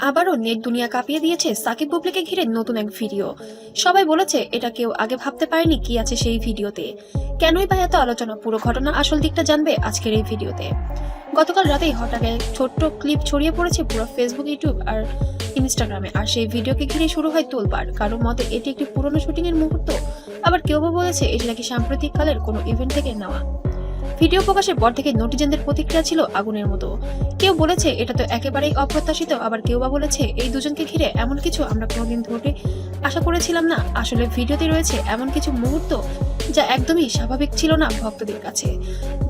আবারও নেট দুনিয়া কাঁপিয়ে দিয়েছে সাকিব বুবলিকে ঘিরে নতুন এক ভিডিও। সবাই বলেছে এটা কেউ আগে ভাবতে পারেনি কি আছে সেই ভিডিওতে। কেনই বা এত আলোচনা, পুরো ঘটনা আসল দিকটা জানবে আজকের এই ভিডিওতে। গতকাল রাতেই হঠাৎ এক ছোট্ট ক্লিপ ছড়িয়ে পড়েছে পুরো ফেসবুক, ইউটিউব আর ইনস্টাগ্রামে। আর সেই ভিডিওকে ঘিরে শুরু হয় তোলপাড়। কারো মতে এটি একটি পুরনো শুটিং এর মুহূর্ত, আবার কেউ বা বলেছে এটি নাকি সাম্প্রতিক কালের কোনো ইভেন্ট থেকে নেওয়া। ভিডিও প্রকাশের পর থেকে নেটিজেনদের প্রতিক্রিয়া ছিল আগুনের মতো। কেউ বলেছে এটা তো একেবারেই অপ্রত্যাশিত, আবার কেউ বা বলেছে এই দুজনকে ঘিরে এমন কিছু আমরা কোনোদিন ধরে আশা করেছিলাম না। আসলে ভিডিওতে রয়েছে এমন কিছু মুহূর্ত যা একদমই স্বাভাবিক ছিল না ভক্তদের কাছে,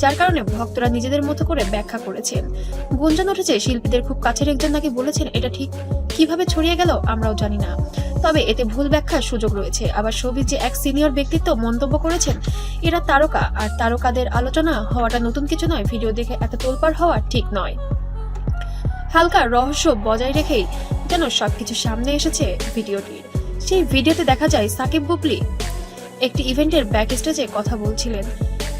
যার কারণে ভক্তরা নিজেদের মতো করে ব্যাখ্যা করেছেন। গুঞ্জন উঠেছে শিল্পীদের খুব কাছের একজন নাকি বলেছেন এটা ঠিক কিভাবে ছড়িয়ে গেল আমরাও জানি না, তবে এতে ভুল ব্যাখ্যার সুযোগ রয়েছে। আবার শোবিজ যে এক সিনিয়র ব্যক্তিত্ব মন্তব্য করেছেন এরা তারকা, আর তারকাদের আলোচনা হওয়াটা নতুন কিছু নয়, ভিডিও দেখে এত তোলপাড় হওয়া ঠিক নয়। হালকা রহস্য বজায় রেখেই যেন সবকিছু সামনে এসেছে ভিডিওটির। সেই ভিডিওতে দেখা যায় সাকিব বুবলি একটি ইভেন্টের ব্যাক স্টেজে কথা বলছিলেন।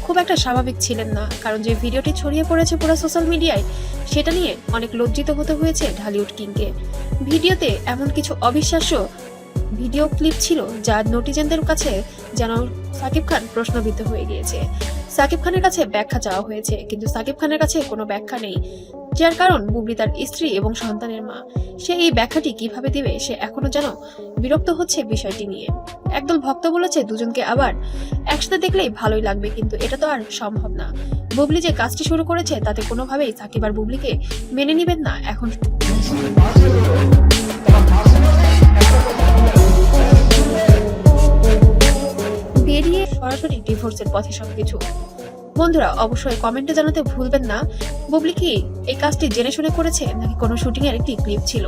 খুব একটা স্বাভাবিক ছিলেন না, কারণ যে ভিডিওটি ছড়িয়ে পড়েছে পুরো সোশ্যাল মিডিয়ায় সেটা নিয়ে অনেক লজ্জিত হতে হয়েছে ঢালিউড কিংকে। ভিডিওতে এমন কিছু অবিশ্বাস্য ভিডিও ক্লিপ ছিল যা নেটিজেনদের কাছে যেন সাকিব খান প্রশ্নবিদ্ধ হয়ে গিয়েছে। সাকিব খানের কাছে ব্যাখ্যা চাওয়া হয়েছে, কিন্তু সাকিব খানের কাছে কোনো ব্যাখ্যা নেই, যার কারণ বুবলি তার স্ত্রী এবং সন্তানের মা। সে এই ব্যাখ্যাটি কিভাবে দিবে সে এখনো যেন বিরক্ত হচ্ছে বিষয়টি নিয়ে। একদল ভক্ত বলেছে দুজনকে আবার একসাথে দেখলেই ভালোই লাগবে, কিন্তু এটা তো আর সম্ভব না। বুবলি যে কাজটি শুরু করেছে তাতে কোনোভাবেই সাকিব আর বুবলিকে মেনে নিবেন না এখন। বেরিয়ে সরাসরি ডিভোর্সের পথে সবকিছু। বন্ধুরা অবশ্যই কমেন্টে জানাতে ভুলবেন না, বুবলি কি এই কাজটি জেনে শুনে করেছে নাকি কোনো শুটিং এর একটি ক্লিপ ছিল।